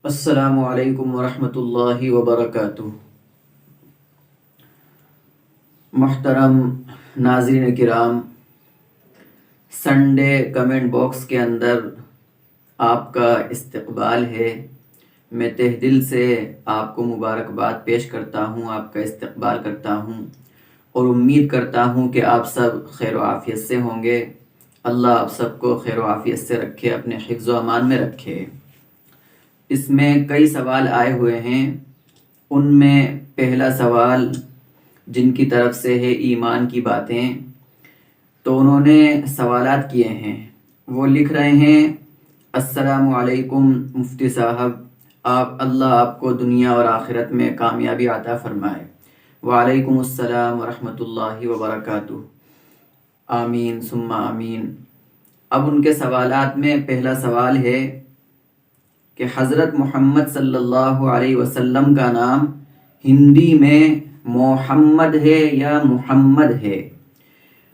السلام علیکم ورحمۃ اللہ وبرکاتہ۔ محترم ناظرین کرام، سنڈے کمنٹ باکس کے اندر آپ کا استقبال ہے۔ میں تہ دل سے آپ کو مبارکباد پیش کرتا ہوں، آپ کا استقبال کرتا ہوں اور امید کرتا ہوں کہ آپ سب خیر و عافیت سے ہوں گے۔ اللہ آپ سب کو خیر و عافیت سے رکھے، اپنے حفظ و امان میں رکھے۔ اس میں کئی سوال آئے ہوئے ہیں، ان میں پہلا سوال جن کی طرف سے ہے ایمان کی باتیں، تو انہوں نے سوالات کیے ہیں۔ وہ لکھ رہے ہیں: السلام علیکم مفتی صاحب، اللہ آپ کو دنیا اور آخرت میں کامیابی عطا فرمائے۔ وعلیکم السلام ورحمۃ اللہ وبرکاتہ۔ آمین ثم آمین۔ اب ان کے سوالات میں پہلا سوال ہے کہ حضرت محمد صلی اللہ علیہ وسلم کا نام ہندی میں محمد ہے یا محمد ہے؟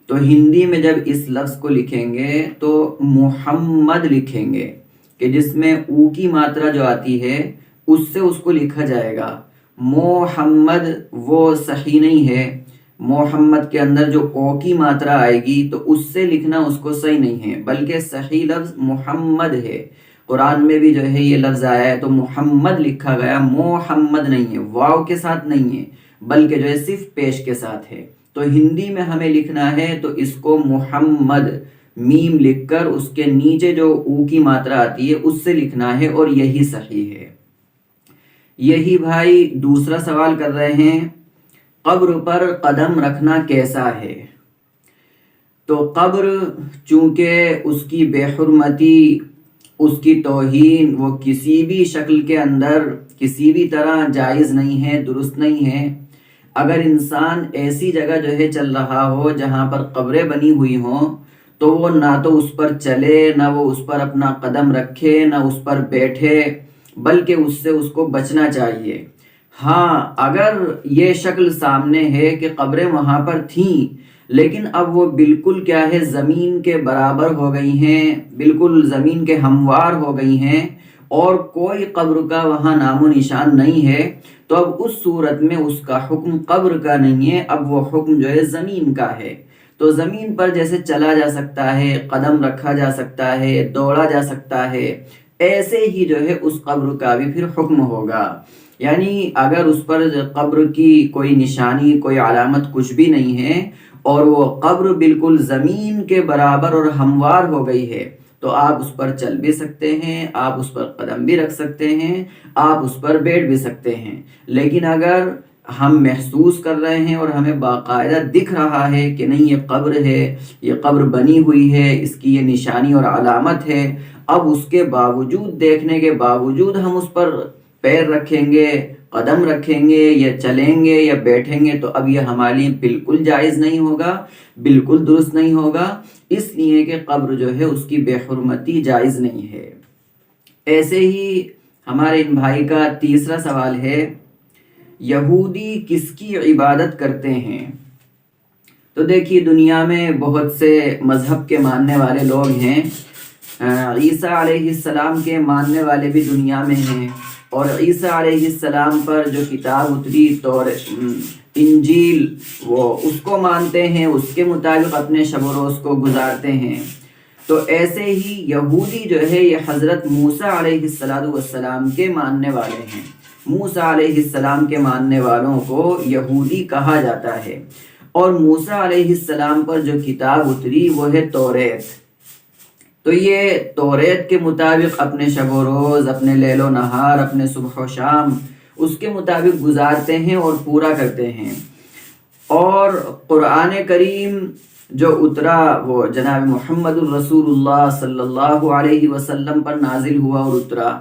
تو ہندی میں جب اس لفظ کو لکھیں گے تو محمد لکھیں گے کہ جس میں او کی ماترا جو آتی ہے اس سے اس کو لکھا جائے گا۔ محمد وہ صحیح نہیں ہے، محمد کے اندر جو او کی ماترا آئے گی تو اس سے لکھنا اس کو صحیح نہیں ہے، بلکہ صحیح لفظ محمد ہے۔ قرآن میں بھی جو ہے یہ لفظ آیا ہے تو محمد لکھا گیا، محمد نہیں ہے، واو کے ساتھ نہیں ہے، بلکہ جو ہے صرف پیش کے ساتھ ہے۔ تو ہندی میں ہمیں لکھنا ہے تو اس کو محمد میم لکھ کر اس کے نیچے جو او کی ماترا آتی ہے اس سے لکھنا ہے، اور یہی صحیح ہے۔ یہی بھائی دوسرا سوال کر رہے ہیں: قبر پر قدم رکھنا کیسا ہے؟ تو قبر چونکہ اس کی بے حرمتی، اس کی توہین وہ کسی بھی شکل کے اندر کسی بھی طرح جائز نہیں ہے، درست نہیں ہے۔ اگر انسان ایسی جگہ جو ہے چل رہا ہو جہاں پر قبریں بنی ہوئی ہوں تو وہ نہ تو اس پر چلے، نہ وہ اس پر اپنا قدم رکھے، نہ اس پر بیٹھے، بلکہ اس سے اس کو بچنا چاہیے۔ ہاں، اگر یہ شکل سامنے ہے کہ قبریں وہاں پر تھیں لیکن اب وہ بالکل کیا ہے زمین کے برابر ہو گئی ہیں، بالکل زمین کے ہموار ہو گئی ہیں اور کوئی قبر کا وہاں نام و نشان نہیں ہے، تو اب اس صورت میں اس کا حکم قبر کا نہیں ہے، اب وہ حکم جو ہے زمین کا ہے۔ تو زمین پر جیسے چلا جا سکتا ہے، قدم رکھا جا سکتا ہے، دوڑا جا سکتا ہے، ایسے ہی جو ہے اس قبر کا بھی پھر حکم ہوگا۔ یعنی اگر اس پر قبر کی کوئی نشانی، کوئی علامت کچھ بھی نہیں ہے اور وہ قبر بالکل زمین کے برابر اور ہموار ہو گئی ہے تو آپ اس پر چل بھی سکتے ہیں، آپ اس پر قدم بھی رکھ سکتے ہیں، آپ اس پر بیٹھ بھی سکتے ہیں۔ لیکن اگر ہم محسوس کر رہے ہیں اور ہمیں باقاعدہ دکھ رہا ہے کہ نہیں یہ قبر ہے، یہ قبر بنی ہوئی ہے، اس کی یہ نشانی اور علامت ہے، اب اس کے باوجود، دیکھنے کے باوجود ہم اس پر پیر رکھیں گے، قدم رکھیں گے یا چلیں گے یا بیٹھیں گے تو اب یہ ہمارے لیے بالکل جائز نہیں ہوگا، بالکل درست نہیں ہوگا، اس لیے کہ قبر جو ہے اس کی بے حرمتی جائز نہیں ہے۔ ایسے ہی ہمارے ان بھائی کا تیسرا سوال ہے: یہودی کس کی عبادت کرتے ہیں؟ تو دیکھیے دنیا میں بہت سے مذہب کے ماننے والے لوگ ہیں، عیسیٰ علیہ السلام کے ماننے والے بھی دنیا میں ہیں، اور عیسیٰ علیہ السلام پر جو کتاب اتری انجیل، وہ اس کو مانتے ہیں، اس کے مطابق اپنے شب و روز کو گزارتے ہیں۔ تو ایسے ہی یہودی جو ہے یہ حضرت موسیٰ علیہ السلام کے ماننے والے ہیں۔ موسیٰ علیہ السلام کے ماننے والوں کو یہودی کہا جاتا ہے، اور موسیٰ علیہ السلام پر جو کتاب اتری وہ ہے توریت۔ تو یہ توریت کے مطابق اپنے شب و روز، اپنے لیل و نہار، اپنے صبح و شام اس کے مطابق گزارتے ہیں اور پورا کرتے ہیں۔ اور قرآن کریم جو اترا وہ جناب محمد الرسول اللہ صلی اللہ علیہ وسلم پر نازل ہوا اور اترا،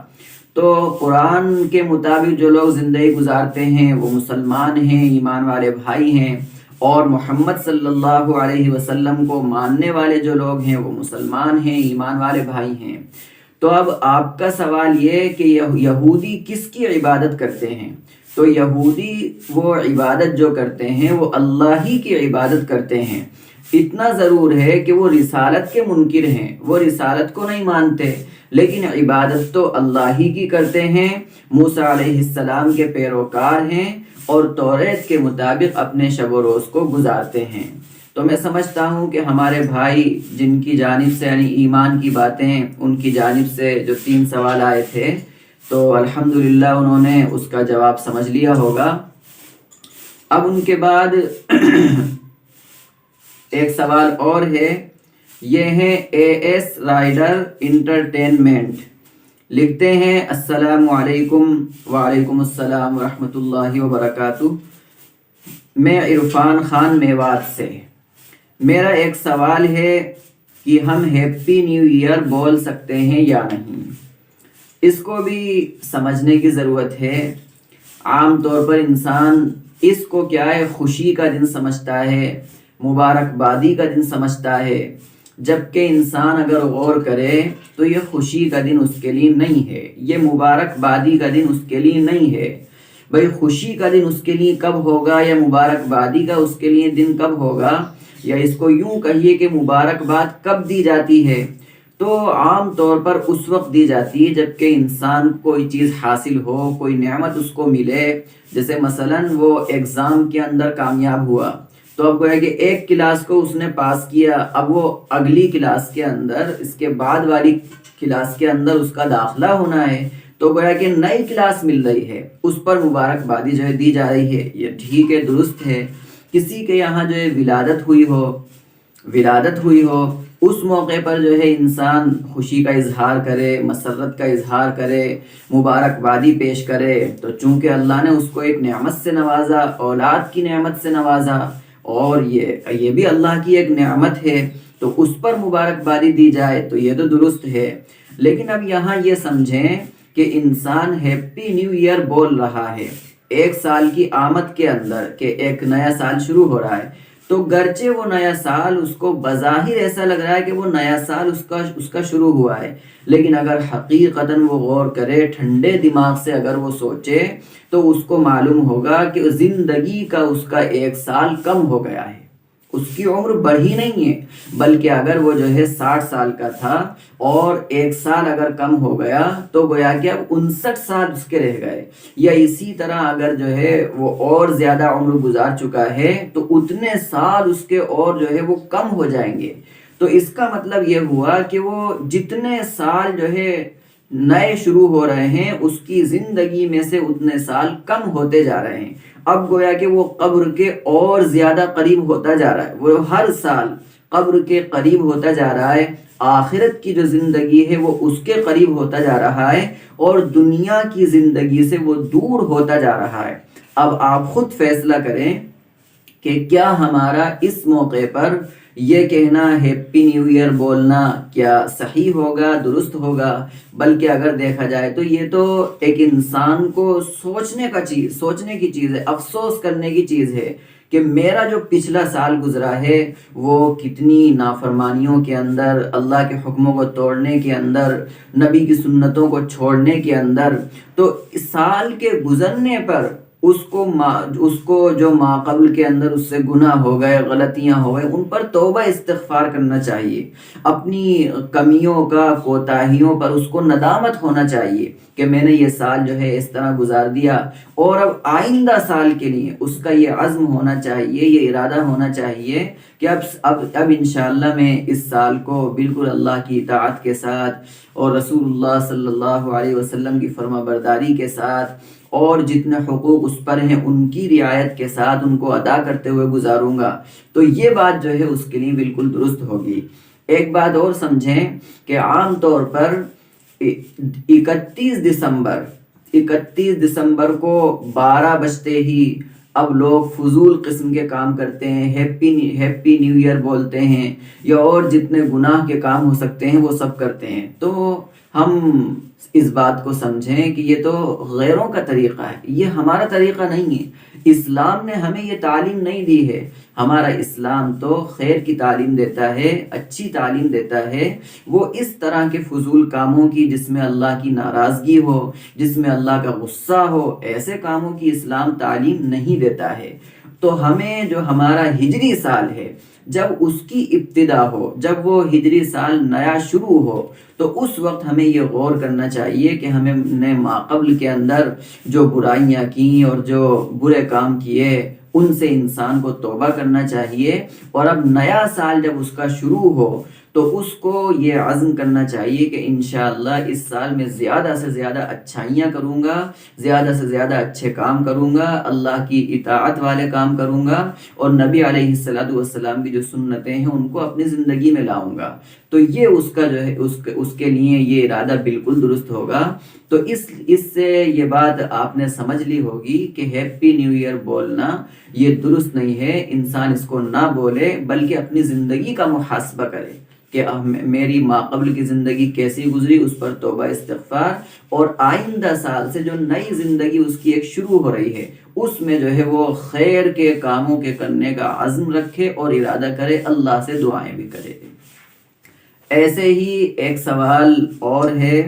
تو قرآن کے مطابق جو لوگ زندگی گزارتے ہیں وہ مسلمان ہیں، ایمان والے بھائی ہیں، اور محمد صلی اللہ علیہ وسلم کو ماننے والے جو لوگ ہیں وہ مسلمان ہیں، ایمان والے بھائی ہیں۔ تو اب آپ کا سوال یہ کہ یہودی کس کی عبادت کرتے ہیں؟ تو یہودی وہ عبادت جو کرتے ہیں وہ اللہ ہی کی عبادت کرتے ہیں۔ اتنا ضرور ہے کہ وہ رسالت کے منکر ہیں، وہ رسالت کو نہیں مانتے، لیکن عبادت تو اللہ ہی کی کرتے ہیں، موسیٰ علیہ السلام کے پیروکار ہیں اور توریت کے مطابق اپنے شب و روز کو گزارتے ہیں۔ تو میں سمجھتا ہوں کہ ہمارے بھائی جن کی جانب سے یعنی ایمان کی باتیں ان کی جانب سے جو 3 سوال آئے تھے، تو الحمدللہ انہوں نے اس کا جواب سمجھ لیا ہوگا۔ اب ان کے بعد ایک سوال اور ہے، یہ ہے AS رائڈر انٹرٹینمنٹ، لکھتے ہیں السلام علیکم۔ وعلیکم السلام ورحمۃ اللہ وبرکاتہ۔ میں عرفان خان میوات سے، میرا ایک سوال ہے کہ ہم ہیپی نیو ایئر بول سکتے ہیں یا نہیں؟ اس کو بھی سمجھنے کی ضرورت ہے۔ عام طور پر انسان اس کو کیا ہے، خوشی کا دن سمجھتا ہے، مبارکبادی کا دن سمجھتا ہے، جبکہ انسان اگر غور کرے تو یہ خوشی کا دن اس کے لیے نہیں ہے، یہ مبارکبادی کا دن اس کے لیے نہیں ہے۔ بھئی خوشی کا دن اس کے لیے کب ہوگا یا مبارکبادی کا اس کے لیے دن کب ہوگا، یا اس کو یوں کہیے کہ مبارکباد کب دی جاتی ہے؟ تو عام طور پر اس وقت دی جاتی ہے جبکہ انسان کوئی چیز حاصل ہو، کوئی نعمت اس کو ملے۔ جیسے مثلا وہ ایگزام کے اندر کامیاب ہوا، تو اب گویا کہ ایک کلاس کو اس نے پاس کیا، اب وہ اگلی کلاس کے اندر، اس کے بعد والی کلاس کے اندر اس کا داخلہ ہونا ہے، تو گویا کہ نئی کلاس مل رہی ہے، اس پر مبارکبادی جو ہے دی جا رہی ہے، یہ ٹھیک ہے، درست ہے۔ کسی کے یہاں جو ہے ولادت ہوئی ہو اس موقع پر جو ہے انسان خوشی کا اظہار کرے، مسرت کا اظہار کرے، مبارکبادی پیش کرے، تو چونکہ اللہ نے اس کو ایک نعمت سے نوازا، اولاد کی نعمت سے نوازا، اور یہ بھی اللہ کی ایک نعمت ہے، تو اس پر مبارکبادی دی جائے تو یہ تو درست ہے۔ لیکن اب یہاں یہ سمجھیں کہ انسان ہیپی نیو ایئر بول رہا ہے ایک سال کی آمد کے اندر، کہ ایک نیا سال شروع ہو رہا ہے، تو گرچہ وہ نیا سال اس کو بظاہر ایسا لگ رہا ہے کہ وہ نیا سال اس کا شروع ہوا ہے، لیکن اگر حقیقتاً وہ غور کرے، ٹھنڈے دماغ سے اگر وہ سوچے، تو اس کو معلوم ہوگا کہ زندگی کا اس کا 1 سال کم ہو گیا ہے، اس کی عمر بڑھی نہیں ہے، بلکہ اگر وہ جو ہے 60 سال کا تھا اور 1 سال اگر کم ہو گیا تو گویا کہ اب 59 سال اس کے رہ گئے، یا اسی طرح اگر جو ہے وہ اور زیادہ عمر گزار چکا ہے تو اتنے سال اس کے اور جو ہے وہ کم ہو جائیں گے۔ تو اس کا مطلب یہ ہوا کہ وہ جتنے سال جو ہے نئے شروع ہو رہے ہیں اس کی زندگی میں سے اتنے سال کم ہوتے جا رہے ہیں۔ اب گویا کہ وہ قبر کے اور زیادہ قریب ہوتا جا رہا ہے، وہ ہر سال قبر کے قریب ہوتا جا رہا ہے، آخرت کی جو زندگی ہے وہ اس کے قریب ہوتا جا رہا ہے، اور دنیا کی زندگی سے وہ دور ہوتا جا رہا ہے۔ اب آپ خود فیصلہ کریں کہ کیا ہمارا اس موقع پر یہ کہنا ہیپی نیو ایئر بولنا کیا صحیح ہوگا، درست ہوگا؟ بلکہ اگر دیکھا جائے تو یہ تو ایک انسان کو سوچنے کی چیز ہے، افسوس کرنے کی چیز ہے کہ میرا جو پچھلا سال گزرا ہے وہ کتنی نافرمانیوں کے اندر، اللہ کے حکموں کو توڑنے کے اندر، نبی کی سنتوں کو چھوڑنے کے اندر، تو سال کے گزرنے پر اس کو جو ماقبل کے اندر اس سے گناہ ہو گئے، غلطیاں ہو گئے، ان پر توبہ استغفار کرنا چاہیے، اپنی کمیوں کا، کوتاہیوں پر اس کو ندامت ہونا چاہیے کہ میں نے یہ سال جو ہے اس طرح گزار دیا، اور اب آئندہ سال کے لیے اس کا یہ عزم ہونا چاہیے، یہ ارادہ ہونا چاہیے کہ اب انشاءاللہ میں اس سال کو بالکل اللہ کی اطاعت کے ساتھ اور رسول اللہ صلی اللہ علیہ وسلم کی فرما برداری کے ساتھ اور جتنے حقوق اس پر ہیں ان کی رعایت کے ساتھ ان کو ادا کرتے ہوئے گزاروں گا، تو یہ بات جو ہے اس کے لیے بالکل درست ہوگی۔ ایک بات اور سمجھیں کہ عام طور پر 31 دسمبر کو 12 بجتے ہی اب لوگ فضول قسم کے کام کرتے ہیں، ہیپی نیو ایئر بولتے ہیں، یا اور جتنے گناہ کے کام ہو سکتے ہیں وہ سب کرتے ہیں۔ تو ہم اس بات کو سمجھیں کہ یہ تو غیروں کا طریقہ ہے، یہ ہمارا طریقہ نہیں ہے۔ اسلام نے ہمیں یہ تعلیم نہیں دی ہے، ہمارا اسلام تو خیر کی تعلیم دیتا ہے، اچھی تعلیم دیتا ہے، وہ اس طرح کے فضول کاموں کی جس میں اللہ کی ناراضگی ہو، جس میں اللہ کا غصہ ہو، ایسے کاموں کی اسلام تعلیم نہیں دیتا ہے۔ تو ہمیں جو ہمارا ہجری سال ہے جب اس کی ابتدا ہو، جب وہ ہجری سال نیا شروع ہو، تو اس وقت ہمیں یہ غور کرنا چاہیے کہ ہمیں نے ماقبل کے اندر جو برائیاں کیں اور جو برے کام کیے ان سے انسان کو توبہ کرنا چاہیے، اور اب نیا سال جب اس کا شروع ہو تو اس کو یہ عزم کرنا چاہیے کہ انشاءاللہ اس سال میں زیادہ سے زیادہ اچھائیاں کروں گا، زیادہ سے زیادہ اچھے کام کروں گا، اللہ کی اطاعت والے کام کروں گا، اور نبی علیہ السلام کی جو سنتیں ہیں ان کو اپنی زندگی میں لاؤں گا۔ تو یہ اس کا جو ہے اس کے لیے یہ ارادہ بالکل درست ہوگا۔ تو اس سے یہ بات آپ نے سمجھ لی ہوگی کہ ہیپی نیو ایئر بولنا یہ درست نہیں ہے، انسان اس کو نہ بولے بلکہ اپنی زندگی کا محاسبہ کرے کہ میری ماقبل کی زندگی کیسی گزری، اس پر توبہ استغفار، اور آئندہ سال سے جو نئی زندگی اس کی ایک شروع ہو رہی ہے اس میں جو ہے وہ خیر کے کاموں کے کرنے کا عزم رکھے اور ارادہ کرے، اللہ سے دعائیں بھی کرے۔ ایسے ہی ایک سوال اور ہے،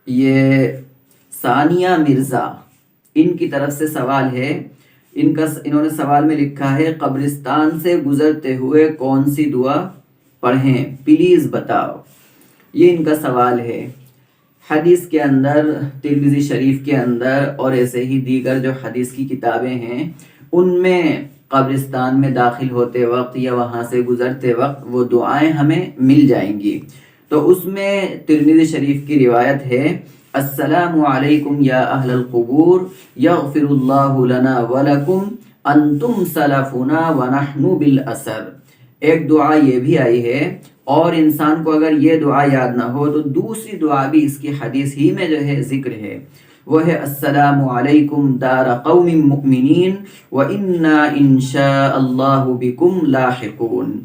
یہ ثانیہ مرزا ان کی طرف سے سوال ہے، انہوں نے سوال میں لکھا ہے قبرستان سے گزرتے ہوئے کون سی دعا پڑھیں پلیز بتاؤ۔ یہ ان کا سوال ہے۔ حدیث کے اندر، ترمذی شریف کے اندر اور ایسے ہی دیگر جو حدیث کی کتابیں ہیں ان میں قبرستان میں داخل ہوتے وقت یا وہاں سے گزرتے وقت وہ دعائیں ہمیں مل جائیں گی۔ تو اس میں ترمذی شریف کی روایت ہے، السلام علیکم یا اہل القبور یغفر اللہ لنا ولکم انتم سلفنا ونحن بالاثر۔ ایک دعا یہ بھی آئی ہے، اور انسان کو اگر یہ دعا یاد نہ ہو تو دوسری دعا بھی اس کی حدیث ہی میں جو ہے ذکر ہے، وہ ہے السلام علیکم دار قوم مؤمنین وإنا ان شاء اللہ بکم لاحقون۔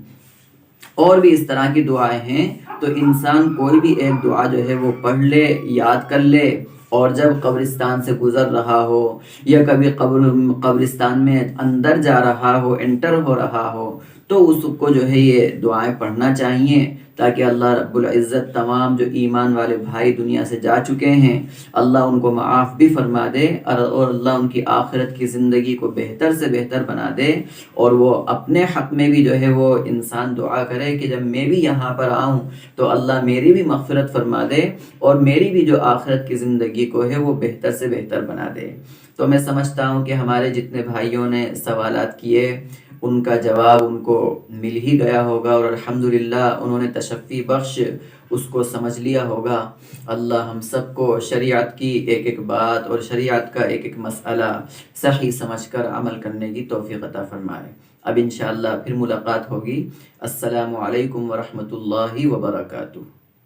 اور بھی اس طرح کی دعائیں ہیں، تو انسان کوئی بھی ایک دعا جو ہے وہ پڑھ لے، یاد کر لے، اور جب قبرستان سے گزر رہا ہو یا کبھی قبرستان میں اندر جا رہا ہو، انٹر ہو رہا ہو، تو اس کو جو ہے یہ دعائیں پڑھنا چاہیے، تاکہ اللہ رب العزت تمام جو ایمان والے بھائی دنیا سے جا چکے ہیں اللہ ان کو معاف بھی فرما دے، اور اللہ ان کی آخرت کی زندگی کو بہتر سے بہتر بنا دے، اور وہ اپنے حق میں بھی جو ہے وہ انسان دعا کرے کہ جب میں بھی یہاں پر آؤں تو اللہ میری بھی مغفرت فرما دے اور میری بھی جو آخرت کی زندگی کو ہے وہ بہتر سے بہتر بنا دے۔ تو میں سمجھتا ہوں کہ ہمارے جتنے بھائیوں نے سوالات کیے ان کا جواب ان کو مل ہی گیا ہوگا، اور الحمدللہ انہوں نے تشفی بخش اس کو سمجھ لیا ہوگا۔ اللہ ہم سب کو شریعت کی ایک ایک بات اور شریعت کا ایک ایک مسئلہ صحیح سمجھ کر عمل کرنے کی توفیق عطا فرمائے۔ اب انشاءاللہ پھر ملاقات ہوگی۔ السلام علیکم ورحمۃ اللہ وبرکاتہ۔